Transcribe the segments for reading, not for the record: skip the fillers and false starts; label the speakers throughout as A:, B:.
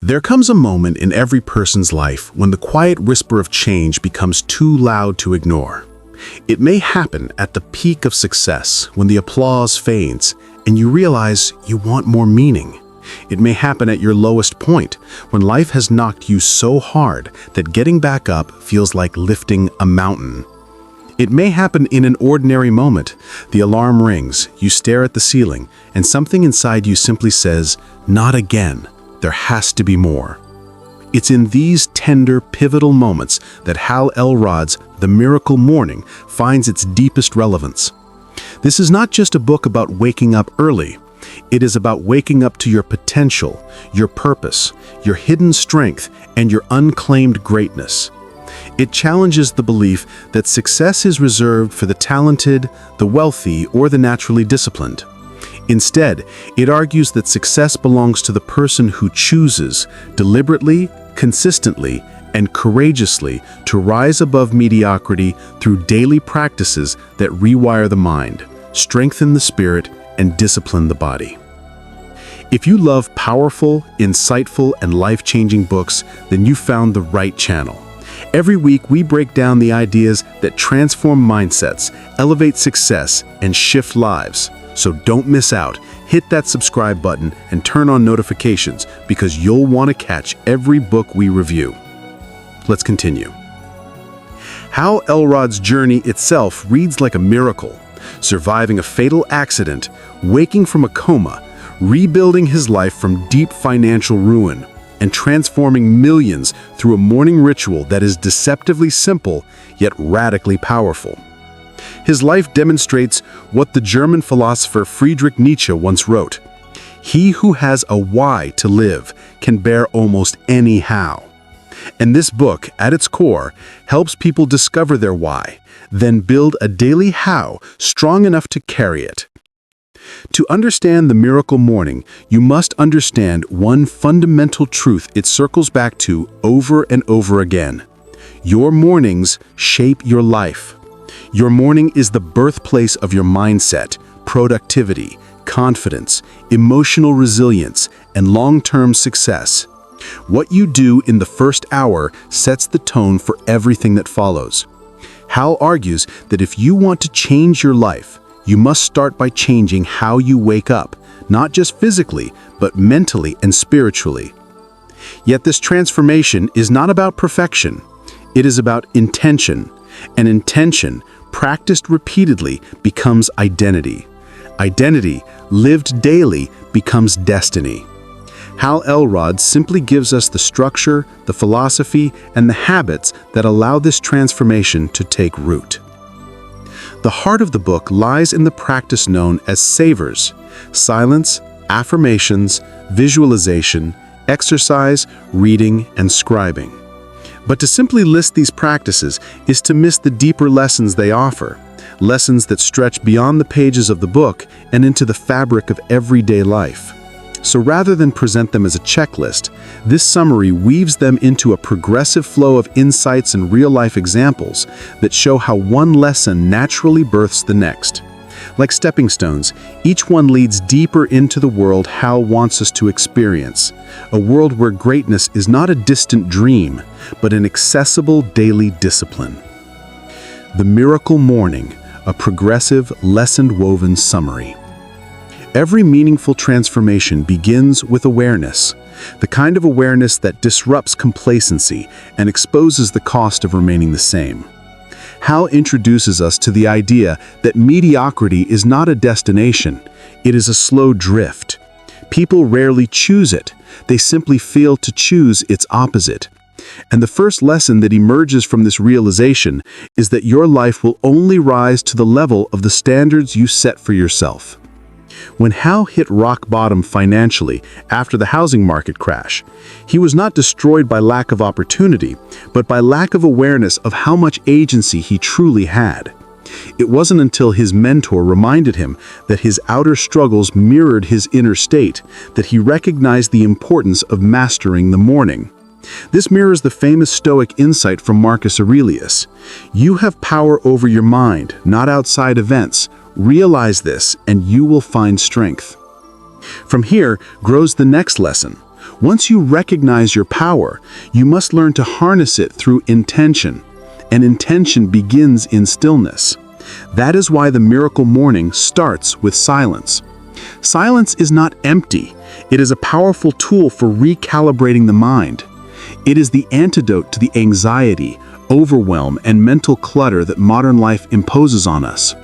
A: There comes a moment in every person's life when the quiet whisper of change becomes too loud to ignore. It may happen at the peak of success, when the applause fades and you realize you want more meaning. It may happen at your lowest point, when life has knocked you so hard that getting back up feels like lifting a mountain. It may happen in an ordinary moment. The alarm rings, you stare at the ceiling, and something inside you simply says, "Not again. There has to be more." It's in these tender, pivotal moments that Hal Elrod's The Miracle Morning finds its deepest relevance. This is not just a book about waking up early. It is about waking up to your potential, your purpose, your hidden strength, and your unclaimed greatness. It challenges the belief that success is reserved for the talented, the wealthy, or the naturally disciplined. Instead, it argues that success belongs to the person who chooses, deliberately, consistently, and courageously, to rise above mediocrity through daily practices that rewire the mind, strengthen the spirit, and discipline the body. If you love powerful, insightful, and life-changing books, then you found the right channel. Every week, we break down the ideas that transform mindsets, elevate success, and shift lives. So don't miss out. Hit that subscribe button and turn on notifications, because you'll want to catch every book we review. Let's continue. Hal Elrod's journey itself reads like a miracle. Surviving a fatal accident, waking from a coma, rebuilding his life from deep financial ruin, and transforming millions through a morning ritual that is deceptively simple yet radically powerful. His life demonstrates what the German philosopher Friedrich Nietzsche once wrote: "He who has a why to live can bear almost any how." And this book, at its core, helps people discover their why, then build a daily how strong enough to carry it. To understand The Miracle Morning, you must understand one fundamental truth it circles back to over and over again. Your mornings shape your life. Your morning is the birthplace of your mindset, productivity, confidence, emotional resilience, and long-term success. What you do in the first hour sets the tone for everything that follows. Hal argues that if you want to change your life, you must start by changing how you wake up, not just physically, but mentally and spiritually. Yet this transformation is not about perfection. It is about intention. And intention, practiced repeatedly, becomes identity. Identity, lived daily, becomes destiny. Hal Elrod simply gives us the structure, the philosophy, and the habits that allow this transformation to take root. The heart of the book lies in the practice known as savers: silence, affirmations, visualization, exercise, reading, and scribing. But to simply list these practices is to miss the deeper lessons they offer, lessons that stretch beyond the pages of the book and into the fabric of everyday life. So rather than present them as a checklist, this summary weaves them into a progressive flow of insights and real-life examples that show how one lesson naturally births the next. Like stepping stones, each one leads deeper into the world Hal wants us to experience, a world where greatness is not a distant dream, but an accessible daily discipline. The Miracle Morning, a progressive, lesson-woven summary. Every meaningful transformation begins with awareness, the kind of awareness that disrupts complacency and exposes the cost of remaining the same. Hal introduces us to the idea that mediocrity is not a destination, it is a slow drift. People rarely choose it, they simply fail to choose its opposite. And the first lesson that emerges from this realization is that your life will only rise to the level of the standards you set for yourself. When Hal hit rock bottom financially after the housing market crash, he was not destroyed by lack of opportunity, but by lack of awareness of how much agency he truly had. It wasn't until his mentor reminded him that his outer struggles mirrored his inner state that he recognized the importance of mastering the morning. This mirrors the famous Stoic insight from Marcus Aurelius. You have power over your mind, not outside events. Realize this, and you will find strength. From here grows the next lesson. Once you recognize your power, you must learn to harness it through intention. And intention begins in stillness. That is why the miracle morning starts with silence. Silence is not empty. It is a powerful tool for recalibrating the mind. It is the antidote to the anxiety, overwhelm, and mental clutter that modern life imposes on us.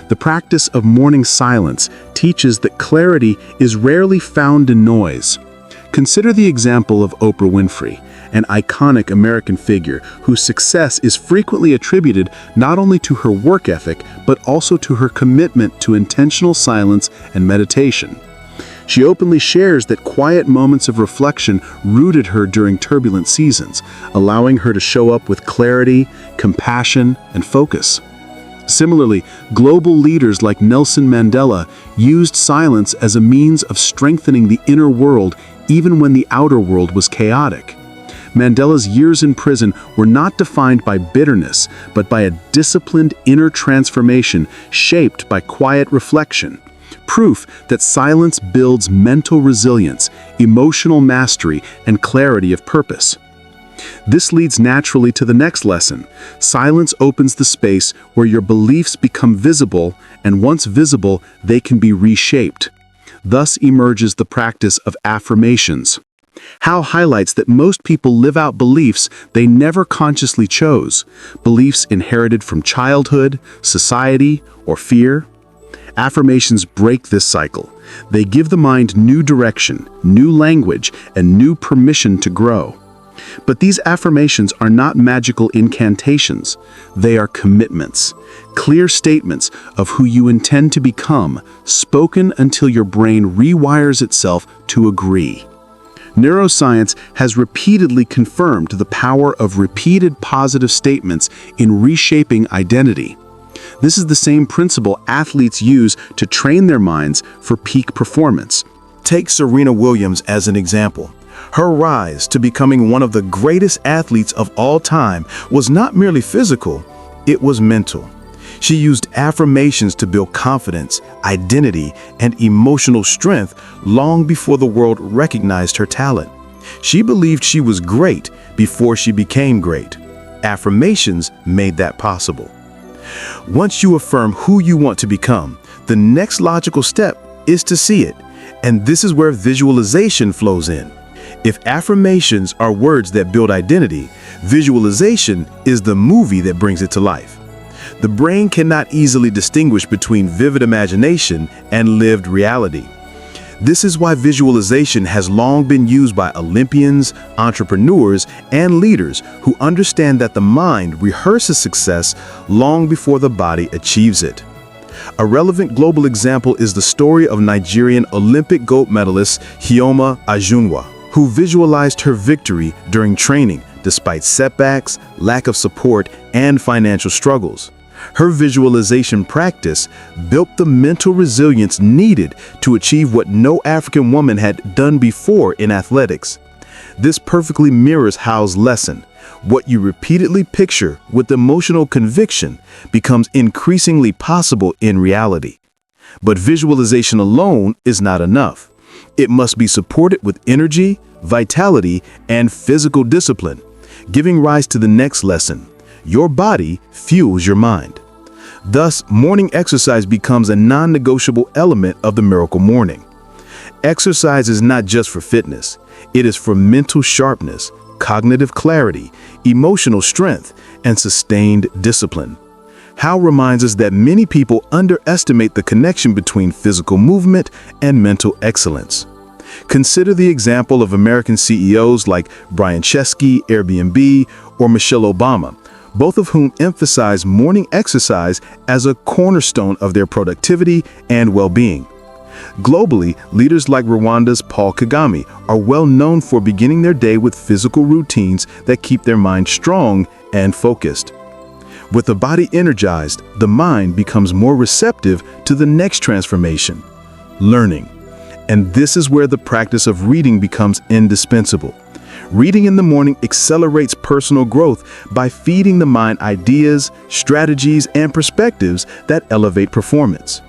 A: The practice of morning silence teaches that clarity is rarely found in noise. Consider the example of Oprah Winfrey, an iconic American figure whose success is frequently attributed not only to her work ethic, but also to her commitment to intentional silence and meditation. She openly shares that quiet moments of reflection rooted her during turbulent seasons, allowing her to show up with clarity, compassion, and focus. Similarly, global leaders like Nelson Mandela used silence as a means of strengthening the inner world even when the outer world was chaotic. Mandela's years in prison were not defined by bitterness, but by a disciplined inner transformation shaped by quiet reflection. Proof that silence builds mental resilience, emotional mastery, and clarity of purpose. This leads naturally to the next lesson. Silence opens the space where your beliefs become visible, and once visible, they can be reshaped. Thus emerges the practice of affirmations. Hal highlights that most people live out beliefs they never consciously chose, beliefs inherited from childhood, society, or fear. Affirmations break this cycle. They give the mind new direction, new language, and new permission to grow. But these affirmations are not magical incantations. They are commitments, clear statements of who you intend to become, spoken until your brain rewires itself to agree. Neuroscience has repeatedly confirmed the power of repeated positive statements in reshaping identity. This is the same principle athletes use to train their minds for peak performance.
B: Take Serena Williams as an example. Her rise to becoming one of the greatest athletes of all time was not merely physical, it was mental. She used affirmations to build confidence, identity, and emotional strength long before the world recognized her talent. She believed she was great before she became great. Affirmations made that possible. Once you affirm who you want to become, the next logical step is to see it, and this is where visualization flows in. If affirmations are words that build identity, visualization is the movie that brings it to life. The brain cannot easily distinguish between vivid imagination and lived reality. This is why visualization has long been used by Olympians, entrepreneurs, and leaders who understand that the mind rehearses success long before the body achieves it. A relevant global example is the story of Nigerian Olympic gold medalist Chioma Ajunwa, who visualized her victory during training despite setbacks, lack of support, and financial struggles. Her visualization practice built the mental resilience needed to achieve what no African woman had done before in athletics. This perfectly mirrors Hal's lesson. What you repeatedly picture with emotional conviction becomes increasingly possible in reality. But visualization alone is not enough. It must be supported with energy, vitality, and physical discipline, giving rise to the next lesson. Your body fuels your mind. Thus, morning exercise becomes a non-negotiable element of the miracle morning. Exercise is not just for fitness. It is for mental sharpness, cognitive clarity, emotional strength, and sustained discipline. Hal reminds us that many people underestimate the connection between physical movement and mental excellence. Consider the example of American CEOs like Brian Chesky, Airbnb, or Michelle Obama, both of whom emphasize morning exercise as a cornerstone of their productivity and well-being. Globally, leaders like Rwanda's Paul Kagame are well known for beginning their day with physical routines that keep their mind strong and focused. With the body energized, the mind becomes more receptive to the next transformation, learning. And this is where the practice of reading becomes indispensable. Reading in the morning accelerates personal growth by feeding the mind ideas, strategies, and perspectives that elevate performance.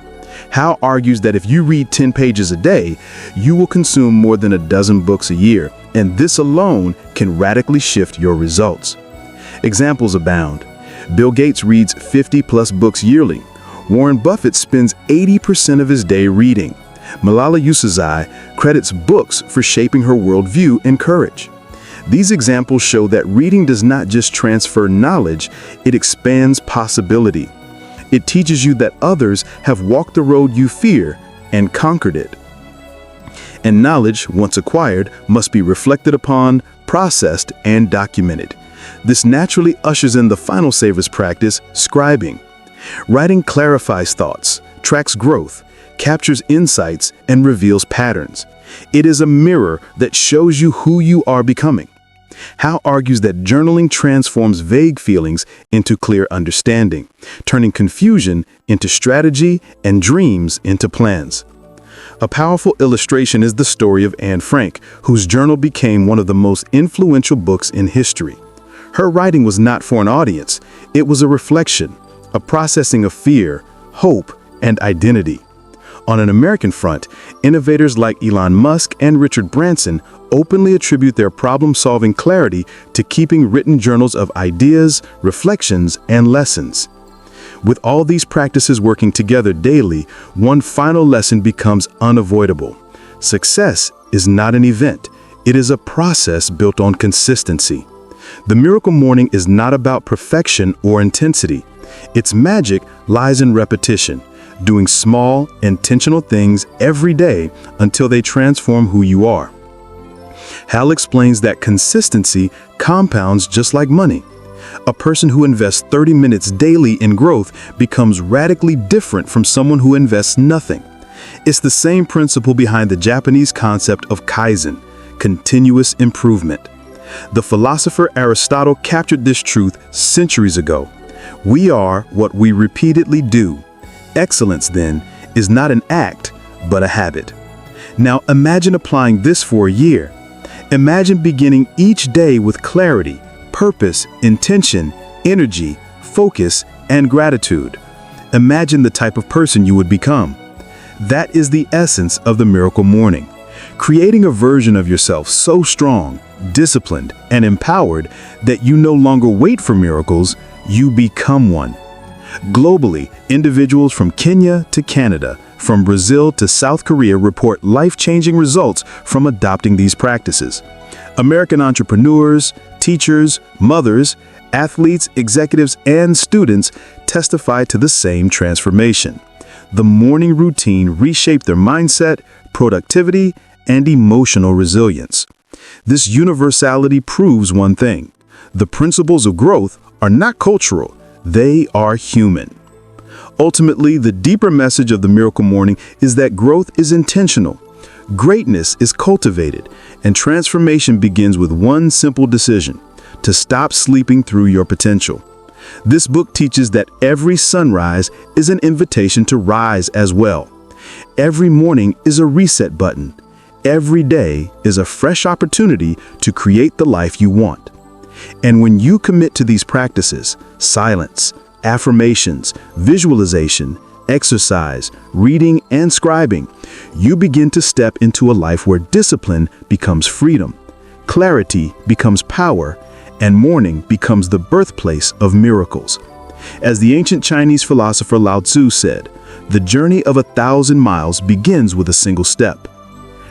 B: Hal argues that if you read 10 pages a day, you will consume more than a dozen books a year, and this alone can radically shift your results. Examples abound. Bill Gates reads 50-plus books yearly. Warren Buffett spends 80% of his day reading. Malala Yousafzai credits books for shaping her worldview and courage. These examples show that reading does not just transfer knowledge, it expands possibility. It teaches you that others have walked the road you fear and conquered it. And knowledge, once acquired, must be reflected upon, processed, and documented. This naturally ushers in the final Savers practice, scribing. Writing clarifies thoughts, tracks growth, captures insights, and reveals patterns. It is a mirror that shows you who you are becoming. Hal argues that journaling transforms vague feelings into clear understanding, turning confusion into strategy and dreams into plans. A powerful illustration is the story of Anne Frank, whose journal became one of the most influential books in history. Her writing was not for an audience, it was a reflection, a processing of fear, hope, and identity. On an American front, innovators like Elon Musk and Richard Branson openly attribute their problem-solving clarity to keeping written journals of ideas, reflections, and lessons. With all these practices working together daily, one final lesson becomes unavoidable. Success is not an event, it is a process built on consistency. The miracle morning is not about perfection or intensity. Its magic lies in repetition, doing small, intentional things every day until they transform who you are. Hal explains that consistency compounds just like money. A person who invests 30 minutes daily in growth becomes radically different from someone who invests nothing. It's the same principle behind the Japanese concept of kaizen, continuous improvement. The philosopher Aristotle captured this truth centuries ago. We are what we repeatedly do. Excellence, then, is not an act, but a habit. Now imagine applying this for a year. Imagine beginning each day with clarity, purpose, intention, energy, focus, and gratitude. Imagine the type of person you would become. That is the essence of the miracle morning. Creating a version of yourself so strong, disciplined, and empowered that you no longer wait for miracles, you become one. Globally, individuals from Kenya to Canada, from Brazil to South Korea report life-changing results from adopting these practices. American entrepreneurs, teachers, mothers, athletes, executives, and students testify to the same transformation. The morning routine reshaped their mindset, productivity, and emotional resilience. This universality proves one thing: the principles of growth are not cultural, they are human. Ultimately, the deeper message of the miracle morning is that growth is intentional, greatness is cultivated, and transformation begins with one simple decision: to stop sleeping through your potential. This book teaches that every sunrise is an invitation to rise as well. Every morning is a reset button. Every day is a fresh opportunity to create the life you want. And when you commit to these practices, silence, affirmations, visualization, exercise, reading, and scribing, you begin to step into a life where discipline becomes freedom, clarity becomes power, and morning becomes the birthplace of miracles. As the ancient Chinese philosopher Lao Tzu said, the journey of 1,000 miles begins with a single step.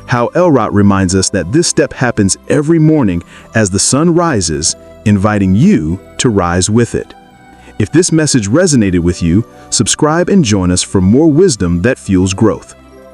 B: Hal Elrod reminds us that this step happens every morning as the sun rises, inviting you to rise with it. If this message resonated with you, subscribe and join us for more wisdom that fuels growth.